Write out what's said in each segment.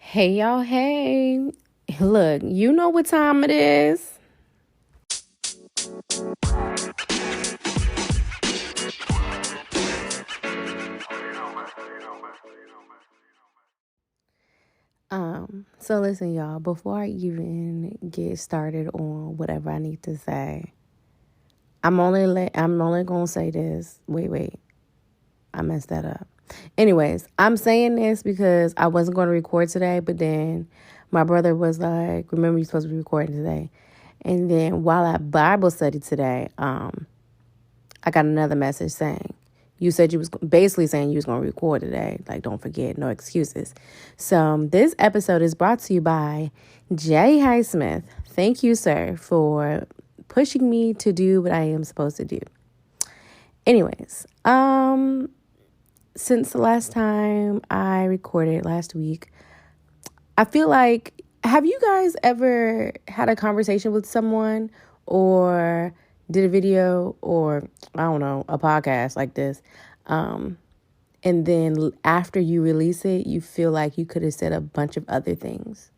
Hey y'all, hey. Look, you know what time it is. So listen, y'all, before I even get started on whatever I need to say, I'm only gonna say this. Wait. I messed that up. Anyways, I'm saying this because I wasn't going to record today, but then my brother was like, "Remember, you're supposed to be recording today." And then while I Bible studied today, I got another message saying, "You said you was basically saying you was going to record today. Like, don't forget, no excuses." So this episode is brought to you by Jay Highsmith. Thank you, sir, for pushing me to do what I am supposed to do. Anyways, since the last time I recorded last week, I feel like, have you guys ever had a conversation with someone or did a video or, I don't know, a podcast like this, and then after you release it, you feel like you could have said a bunch of other things?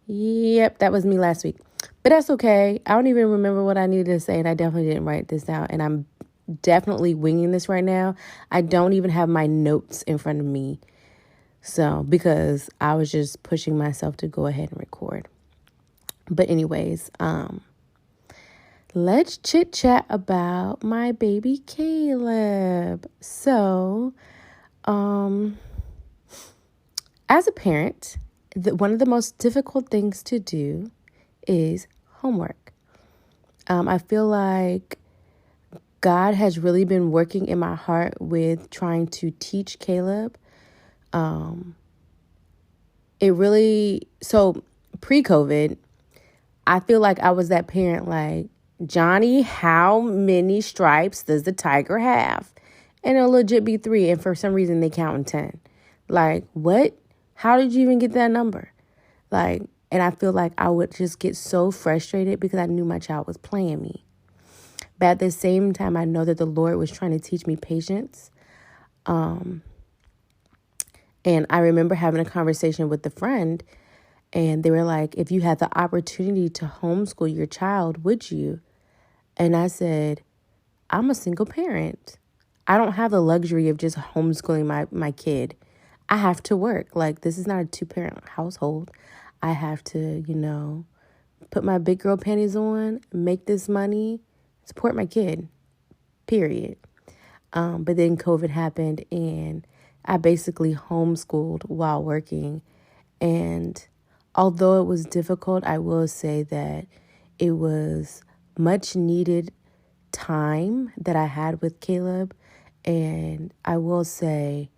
Yep, that was me last week. But that's okay. I don't even remember what I needed to say, and I definitely didn't write this down, and I'm definitely winging this right now. I don't even have my notes in front of me. So, because I was just pushing myself to go ahead and record. But anyways, let's chit chat about my baby Caleb. So, as a parent, one of the most difficult things to do is homework. I feel like God has really been working in my heart with trying to teach Caleb. So pre-COVID, I feel like I was that parent like, "Johnny, how many stripes does the tiger have?" And it'll legit be 3. And for some reason they count in 10. Like, what? How did you even get that number? Like, and I feel like I would just get so frustrated because I knew my child was playing me. But at the same time, I know that the Lord was trying to teach me patience. And I remember having a conversation with a friend, and they were like, "If you had the opportunity to homeschool your child, would you?" And I said, "I'm a single parent. I don't have the luxury of just homeschooling my kid. I have to work. Like, this is not a 2-parent household. I have to, put my big girl panties on, make this money, support my kid, period." But then COVID happened, and I basically homeschooled while working. And although it was difficult, I will say that it was much needed time that I had with Caleb. And I will say,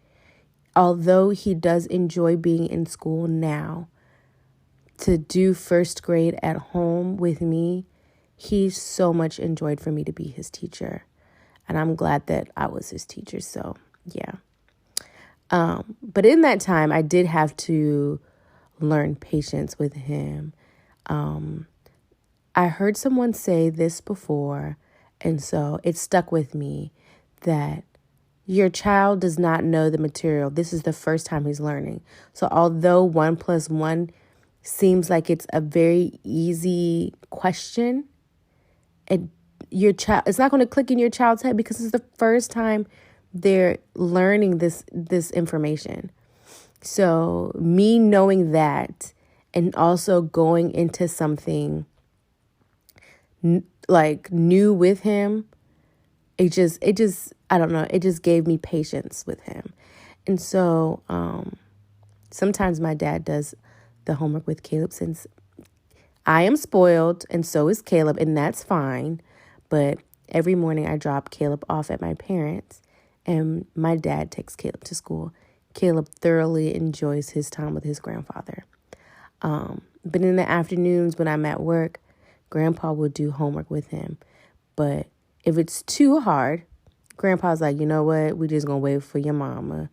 although he does enjoy being in school now, to do first grade at home with me, he so much enjoyed for me to be his teacher. And I'm glad that I was his teacher. So, yeah. But in that time, I did have to learn patience with him. I heard someone say this before, and so it stuck with me, that your child does not know the material. This is the first time he's learning. So although 1 plus 1 seems like it's a very easy question, it's not going to click in your child's head because it's the first time they're learning this information. So me knowing that, and also going into something like new with him, it just I don't know, it just gave me patience with him. And so sometimes my dad does the homework with Caleb, since I am spoiled and so is Caleb, and that's fine. But every morning I drop Caleb off at my parents', and my dad takes Caleb to school. Caleb thoroughly enjoys his time with his grandfather. But in the afternoons when I'm at work, Grandpa will do homework with him. But if it's too hard, Grandpa's like, "You know what? We just gonna wait for your mama."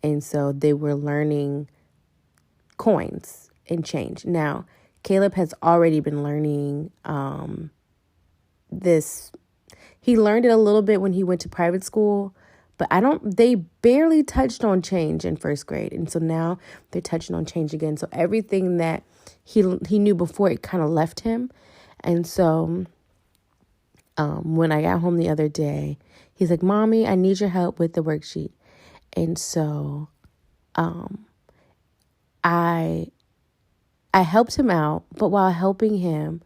And so they were learning coins and change. Now, Caleb has already been learning this. He learned it a little bit when he went to private school, But they barely touched on change in first grade. And so now they're touching on change again. So everything that he knew before, it kind of left him. And so when I got home the other day, he's like, Mommy, I need your help with the worksheet. And so I helped him out. But while helping him,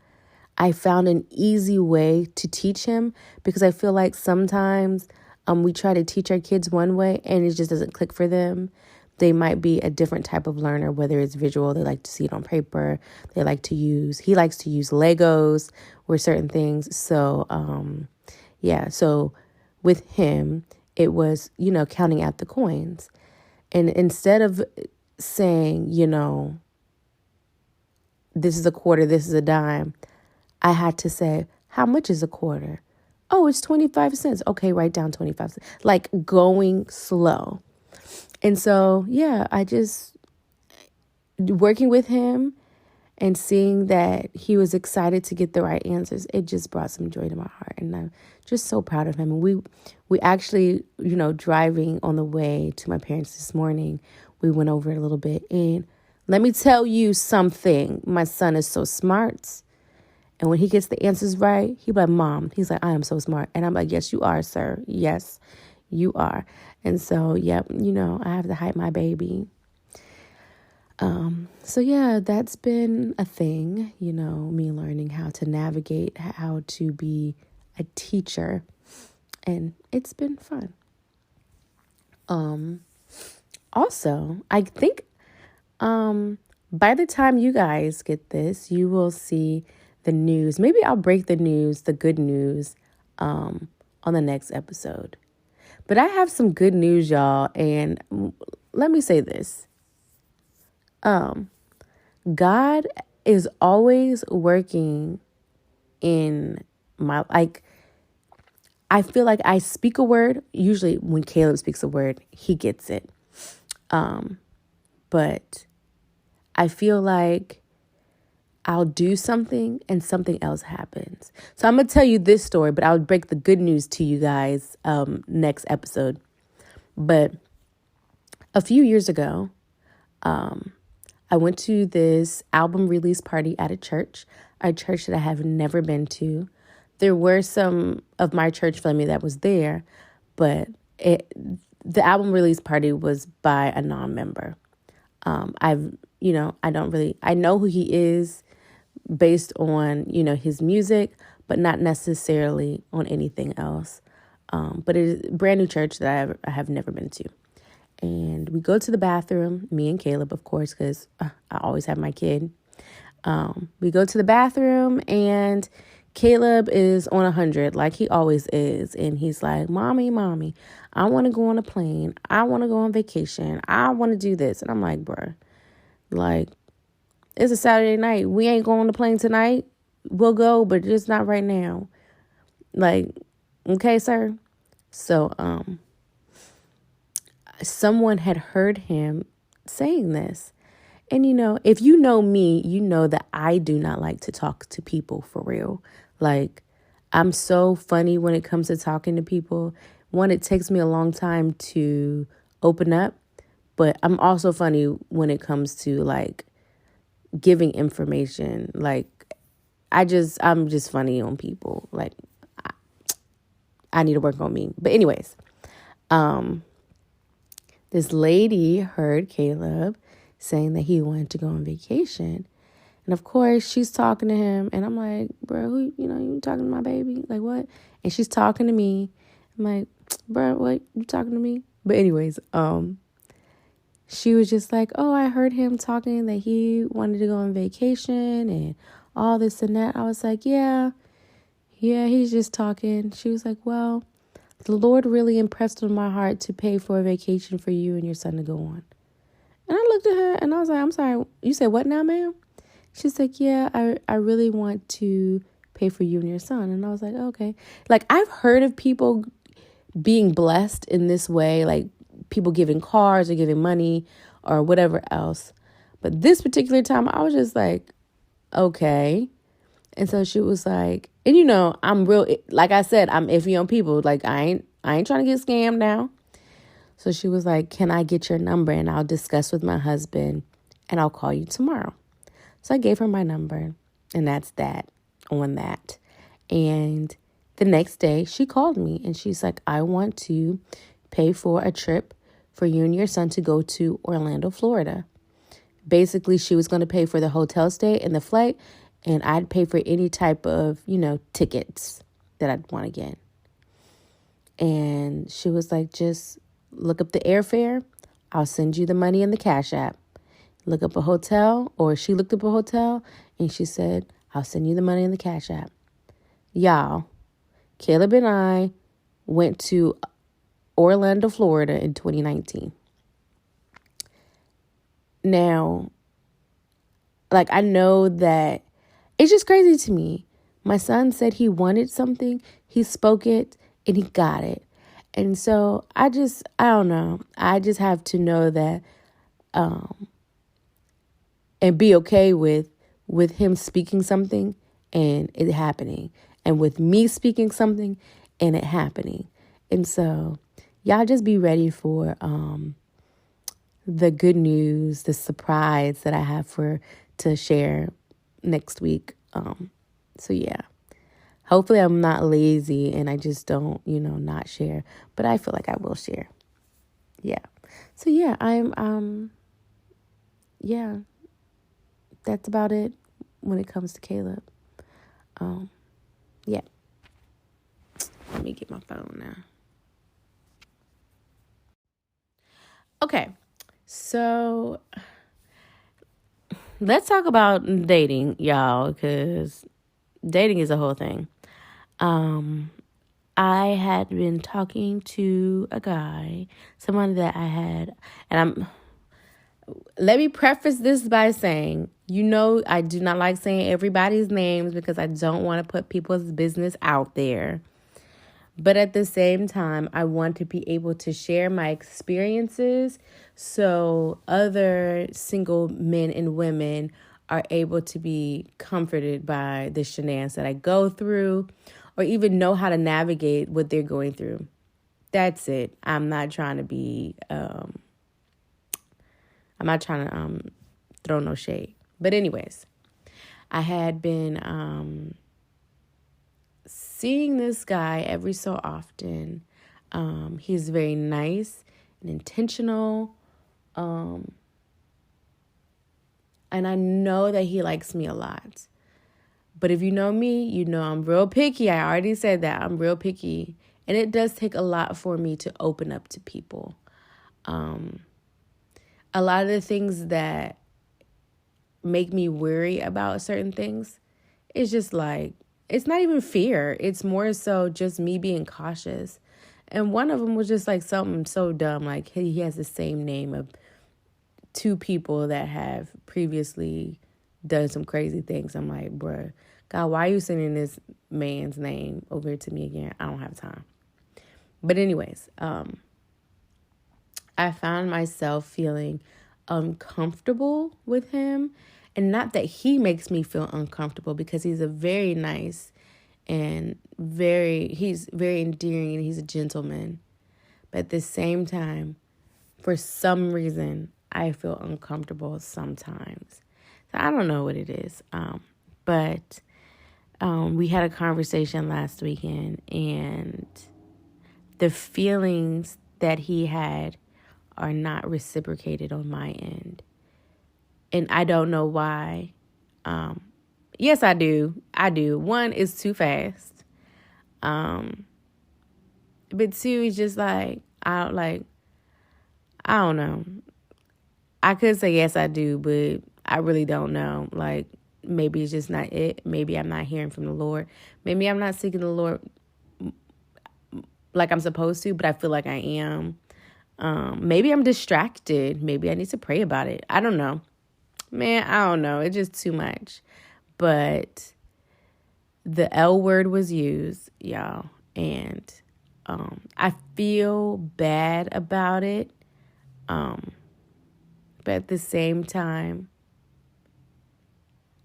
I found an easy way to teach him, because I feel like sometimes we try to teach our kids one way and it just doesn't click for them. They might be a different type of learner, whether it's visual, they like to see it on paper. He likes to use Legos or certain things. So, so with him, it was, counting out the coins. And instead of saying, this is a quarter, this is a dime, I had to say, how much is a quarter? Oh, it's 25 cents. Okay, write down 25 cents. Like going slow. And so, I just working with him and seeing that he was excited to get the right answers, it just brought some joy to my heart. And I'm just so proud of him. And we actually, driving on the way to my parents this morning, we went over it a little bit. And let me tell you something. My son is so smart. And when he gets the answers right, he'll be like, Mom, he's like, I am so smart. And I'm like, yes, you are, sir. Yes, you are. And so, I have to hype my baby. That's been a thing, me learning how to navigate, how to be a teacher. And it's been fun. Also, I think by the time you guys get this, you will see the news. Maybe I'll break the news, the good news, on the next episode. But I have some good news, y'all. And let me say this. God is always working in my, I feel like I speak a word. Usually when Caleb speaks a word, he gets it. But I feel like I'll do something and something else happens. So I'm going to tell you this story, but I'll break the good news to you guys next episode. But a few years ago, I went to this album release party at a church that I have never been to. There were some of my church family that was there, but the album release party was by a non-member. I know who he is based on, his music, but not necessarily on anything else. But it is a brand new church that I have never been to. And we go to the bathroom, me and Caleb, of course, because I always have my kid. We go to the bathroom and Caleb is on 100 like he always is. And he's like, Mommy, I want to go on a plane. I want to go on vacation. I want to do this. And I'm like, bruh, it's a Saturday night. We ain't going on the plane tonight. We'll go, but just not right now. Okay, sir. So, someone had heard him saying this. And, if you know me, you know that I do not like to talk to people for real. I'm so funny when it comes to talking to people. One, it takes me a long time to open up, but I'm also funny when it comes to giving information. I'm just funny on people. I need to work on me. But anyways, this lady heard Caleb saying that he wanted to go on vacation. And of course, she's talking to him. And I'm like, bro, who, you talking to my baby? Like, what? And she's talking to me. I'm like, bro, what? You talking to me? But anyways, she was just like, oh, I heard him talking that he wanted to go on vacation and all this and that. I was like, yeah, he's just talking. She was like, well, the Lord really impressed on my heart to pay for a vacation for you and your son to go on. And I looked at her and I was like, I'm sorry, you said what now, ma'am? She's like, yeah, I really want to pay for you and your son. And I was like, okay. I've heard of people being blessed in this way, people giving cars or giving money or whatever else. But this particular time, I was just like, okay. And so she was like, and I'm real, like I said, I'm iffy on people. I ain't trying to get scammed now. So she was like, can I get your number and I'll discuss with my husband and I'll call you tomorrow. So I gave her my number, and that's that on that. And the next day she called me and she's like, I want to pay for a trip for you and your son to go to Orlando, Florida. Basically, she was going to pay for the hotel stay and the flight, and I'd pay for any type of, tickets that I'd want to get. And she was like, just look up the airfare. I'll send you the money in the Cash App. Look up a hotel, or she looked up a hotel, and she said, I'll send you the money in the Cash App. Y'all, Caleb and I went to Orlando, Florida in 2019. Now, I know that it's just crazy to me. My son said he wanted something, he spoke it, and he got it. And so I don't know. I just have to know that, and be okay with him speaking something and it happening, and with me speaking something and it happening. And so y'all just be ready for the good news, the surprise that I have to share next week. So yeah, hopefully I'm not lazy and I just don't, not share, but I feel like I will share. Yeah. So yeah, yeah, that's about it when it comes to Caleb. Yeah. Let me get my phone now. Okay. So let's talk about dating, y'all, because dating is a whole thing. I had been talking to a guy, someone that I had, and let me preface this by saying, I do not like saying everybody's names because I don't want to put people's business out there. But at the same time, I want to be able to share my experiences so other single men and women are able to be comforted by the shenanigans that I go through, or even know how to navigate what they're going through. That's it. I'm not trying to be, throw no shade. But anyways, I had been seeing this guy every so often. He's very nice and intentional. And I know that he likes me a lot. But if you know me, you know I'm real picky. I already said that. I'm real picky. And it does take a lot for me to open up to people. A lot of the things that make me worry about certain things, it's just it's not even fear. It's more so just me being cautious. And one of them was just something so dumb. He has the same name of two people that have previously done some crazy things. I'm like, bruh, God, why are you sending this man's name over to me again? I don't have time. But anyways, I found myself feeling uncomfortable with him. And not that he makes me feel uncomfortable, because he's a very nice and he's very endearing and he's a gentleman. But at the same time, for some reason, I feel uncomfortable sometimes. So I don't know what it is. But we had a conversation last weekend, and the feelings that he had are not reciprocated on my end. And I don't know why. Yes, I do. One is too fast. But two is just I don't know. I could say yes, I do, but I really don't know. Maybe it's just not it. Maybe I'm not hearing from the Lord. Maybe I'm not seeking the Lord like I'm supposed to, but I feel like I am. Maybe I'm distracted. Maybe I need to pray about it. I don't know. Man, I don't know. It's just too much. But the L word was used, y'all. And I feel bad about it. But at the same time,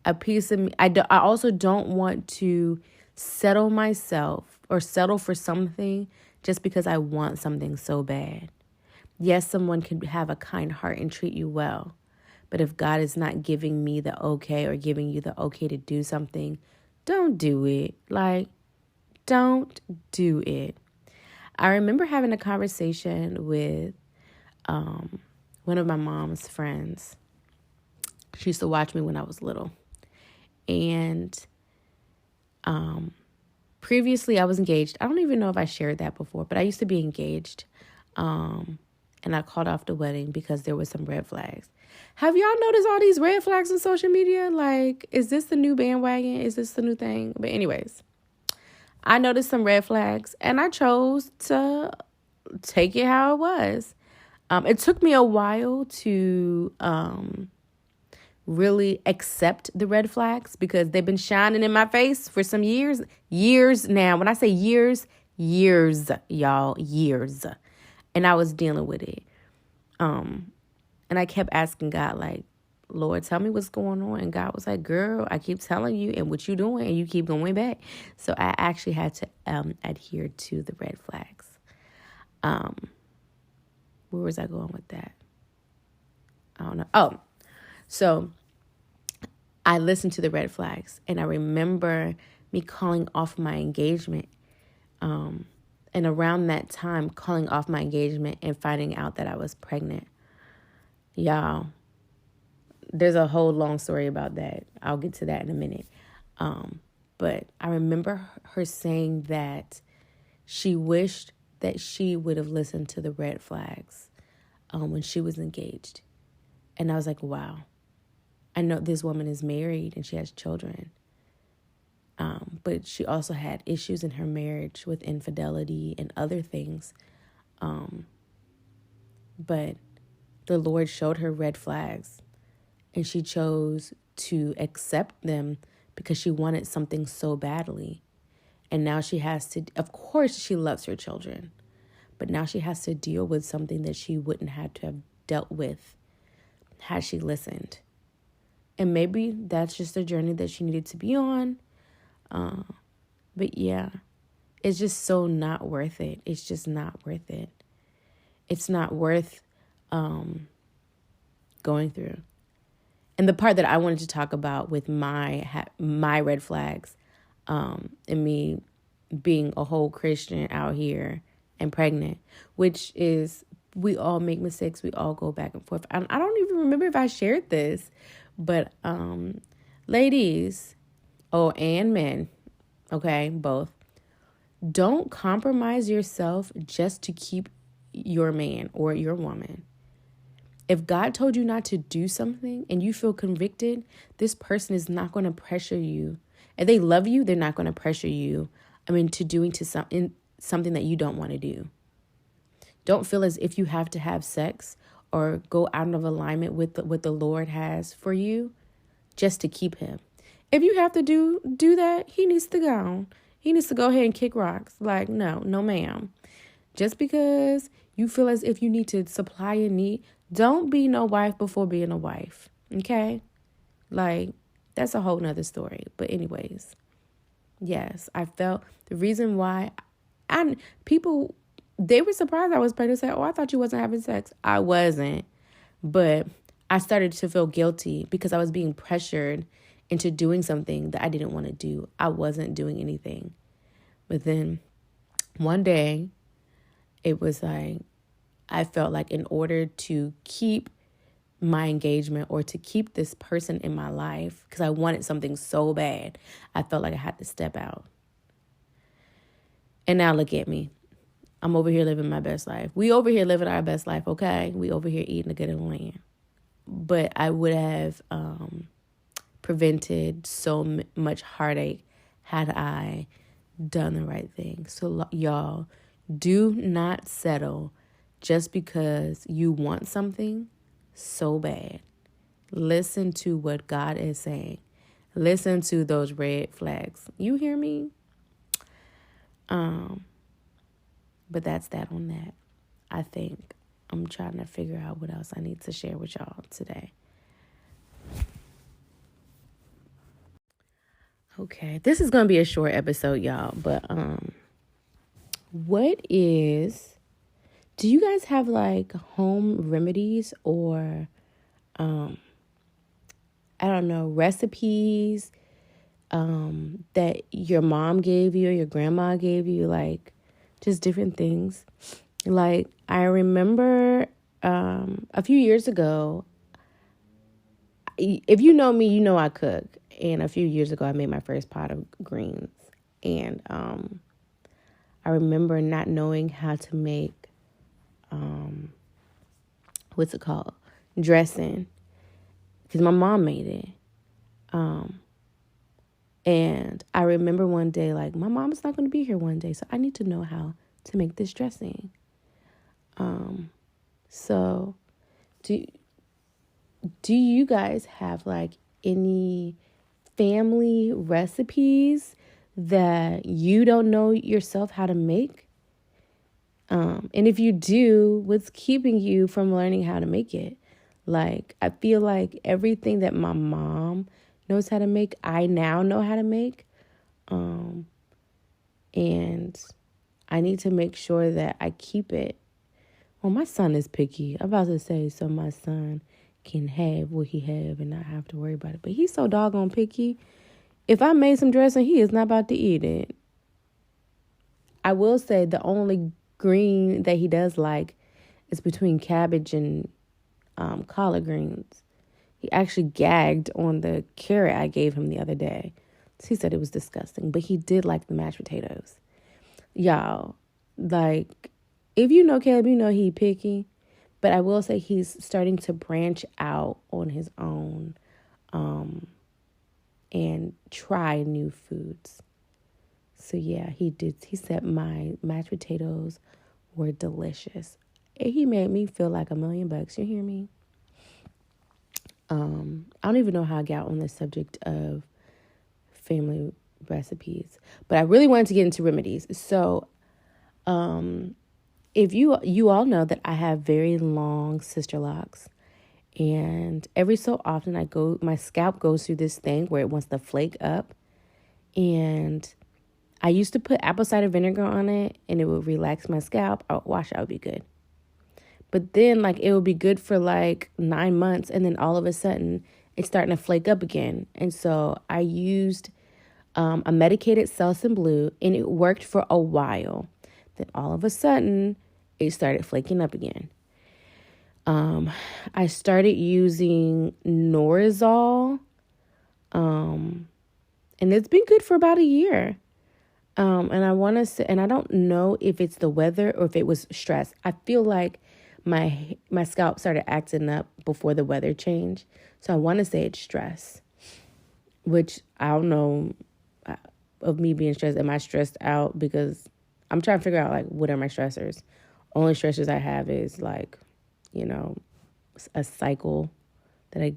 a piece of me, I also don't want to settle myself or settle for something just because I want something so bad. Yes, someone could have a kind heart and treat you well. But if God is not giving me the okay or giving you the okay to do something, don't do it. Like, don't do it. I remember having a conversation with one of my mom's friends. She used to watch me when I was little. And previously I was engaged. I don't even know if I shared that before, but I used to be engaged. And I called off the wedding because there was some red flags. Have y'all noticed all these red flags on social media? Like, is this the new bandwagon? Is this the new thing? But anyways, I noticed some red flags and I chose to take it how it was. It took me a while to really accept the red flags because they've been shining in my face for some years. Years now. When I say years, y'all, years. And I was dealing with it. And I kept asking God, like, Lord, tell me what's going on. And God was like, girl, I keep telling you and what you doing and you keep going back. So I actually had to adhere to the red flags. Where was I going with that? I don't know. Oh, so I listened to the red flags and I remember me calling off my engagement. And around that time, calling off my engagement and finding out that I was pregnant. Y'all, there's a whole long story about that. I'll get to that in a minute. But I remember her saying that she wished that she would have listened to the red flags when she was engaged. And I was like, wow, I know this woman is married and she has children. But she also had issues in her marriage with infidelity and other things. But the Lord showed her red flags and she chose to accept them because she wanted something so badly. And now she has to, of course, she loves her children, but now she has to deal with something that she wouldn't have to have dealt with had she listened. And maybe that's just a journey that she needed to be on. But yeah, it's just so not worth it. It's just not worth it. It's not worth going through. And the part that I wanted to talk about with my red flags, and me being a whole Christian out here and pregnant, which is we all make mistakes. We all go back and forth. I don't even remember if I shared this, but ladies, and men, okay, both, don't compromise yourself just to keep your man or your woman. If God told you not to do something and you feel convicted, this person is not going to pressure you. If they love you, they're not going to pressure you, to doing something that you don't want to do. Don't feel as if you have to have sex or go out of alignment with what the Lord has for you just to keep him. If you have to do that, he needs to go. He needs to go ahead and kick rocks. Like, no, ma'am. Just because you feel as if you need to supply a need, don't be no wife before being a wife. Okay? Like, that's a whole nother story. But anyways, yes, I felt the reason why people, they were surprised I was pregnant. Say, I thought you wasn't having sex. I wasn't. But I started to feel guilty because I was being pressured into doing something that I didn't want to do. I wasn't doing anything. But then one day, it was like, I felt like in order to keep my engagement or to keep this person in my life, because I wanted something so bad, I felt like I had to step out. And now look at me. I'm over here living my best life. We over here living our best life, okay? We over here eating the good of the land. But I would have prevented so much heartache had I done the right thing. So y'all, do not settle just because you want something so bad. Listen to what God is saying. Listen to those red flags. You hear me? But that's that on that. I think I'm trying to figure out what else I need to share with y'all today. Okay, this is going to be a short episode, y'all, but what is Do you guys have like home remedies or, I don't know, recipes that your mom gave you or your grandma gave you, like just different things? Like I remember a few years ago, if you know me, you know I cook. And a few years ago, I made my first pot of greens. And I remember not knowing how to make, what's it called? Dressing. Because my mom made it. And I remember one day, like, my mom's not going to be here one day, so I need to know how to make this dressing. So do you guys have, like, any family recipes that you don't know yourself how to make? And if you do, what's keeping you from learning how to make it? Like, I feel like everything that my mom knows how to make, I now know how to make. And I need to make sure that I keep it. Well, my son is picky. I'm about to say, so my son can have what he have and not have to worry about it. But he's so doggone picky. If I made some dressing, he is not about to eat it. I will say the only green that he does like is between cabbage and collard greens. He actually gagged on the carrot I gave him the other day. He said it was disgusting, but he did like the mashed potatoes. Y'all, like, if you know Caleb, you know he picky. But I will say he's starting to branch out on his own and try new foods. So, yeah, he did. He said my mashed potatoes were delicious. He made me feel like $1,000,000. You hear me? I don't even know how I got on the subject of family recipes, but I really wanted to get into remedies. So, if you all know that I have very long sister locks, and every so often my scalp goes through this thing where it wants to flake up, and I used to put apple cider vinegar on it, and it would relax my scalp. I'll wash out, would be good. But then, like, it would be good for like 9 months, and then all of a sudden, it's starting to flake up again. And so I used a medicated Selsun Blue, and it worked for a while. Then all of a sudden, it started flaking up again. I started using Norizol, and it's been good for about a year. And I want to say, and I don't know if it's the weather or if it was stress. I feel like my scalp started acting up before the weather changed. So I want to say it's stress, which I don't know of me being stressed. Am I stressed out? Because I'm trying to figure out, like, what are my stressors? Only stressors I have is, like, a cycle that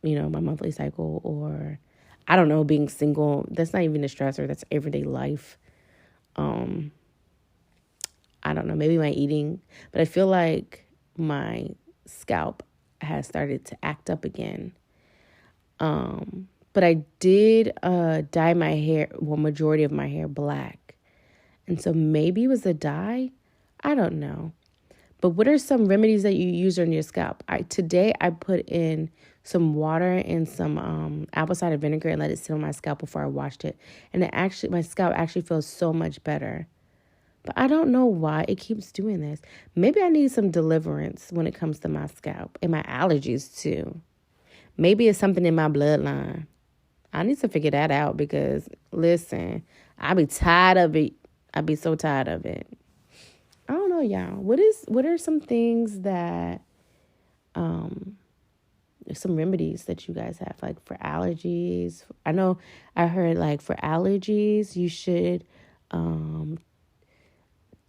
my monthly cycle, or I don't know, being single. That's not even a stressor. That's everyday life. I don't know, maybe my eating, but I feel like my scalp has started to act up again. But I did dye my hair, well, majority of my hair black. And so maybe it was a dye. I don't know. But what are some remedies that you use on your scalp? Today I put in some water and some apple cider vinegar and let it sit on my scalp before I washed it. And my scalp actually feels so much better. But I don't know why it keeps doing this. Maybe I need some deliverance when it comes to my scalp and my allergies too. Maybe it's something in my bloodline. I need to figure that out because, listen, I be tired of it. I be so tired of it. I don't know, y'all. What are some things that, some remedies that you guys have, like, for allergies? I know I heard, like, for allergies, you should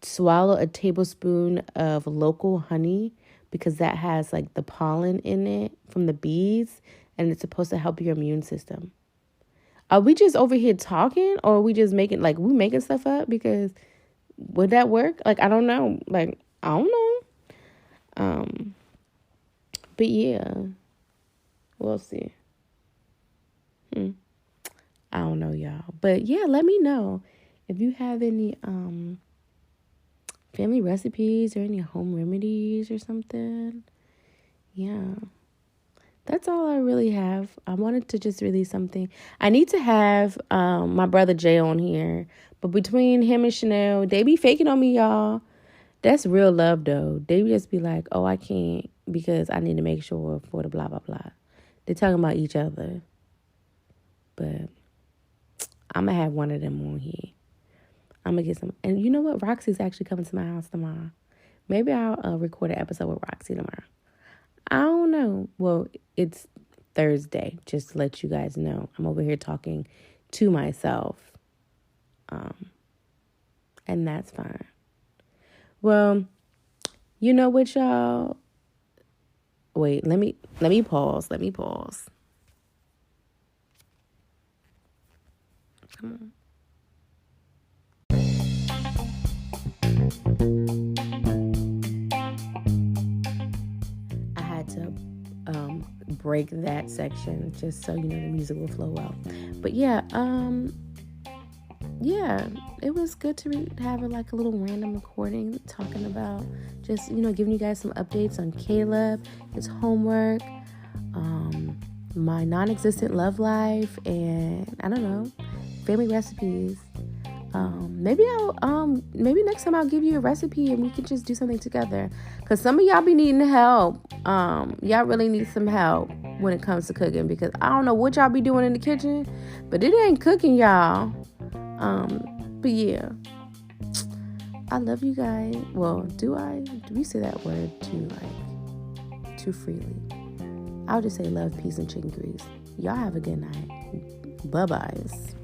swallow a tablespoon of local honey because that has, like, the pollen in it from the bees, and it's supposed to help your immune system. Are we just over here talking, or are we just making stuff up? Because would that work? Like, I don't know. Like, I don't know. But yeah, we'll see. I don't know, y'all. But yeah, let me know if you have any family recipes or any home remedies or something. Yeah. That's all I really have. I wanted to just release something. I need to have my brother Jay on here. But between him and Chanel, they be faking on me, y'all. That's real love, though. They just be like, oh, I can't because I need to make sure for the blah, blah, blah. They're talking about each other. But I'm going to have one of them on here. I'm going to get some. And you know what? Roxy's actually coming to my house tomorrow. Maybe I'll record an episode with Roxy tomorrow. I don't know. Well, it's Thursday, just to let you guys know. I'm over here talking to myself. And that's fine. Well, you know what, y'all? Wait, let me pause. Let me pause. Come on. I had to break that section just so you know the music will flow well. But yeah, it was good to have a little random recording talking about just, giving you guys some updates on Caleb, his homework, my non-existent love life, and I don't know, family recipes. Maybe next time I'll give you a recipe and we can just do something together. Cause some of y'all be needing help. Y'all really need some help when it comes to cooking because I don't know what y'all be doing in the kitchen, but it ain't cooking, y'all. But yeah, I love you guys. Well, do we say that word too freely? I'll just say love, peace, and chicken grease. Y'all have a good night. Bye-byes.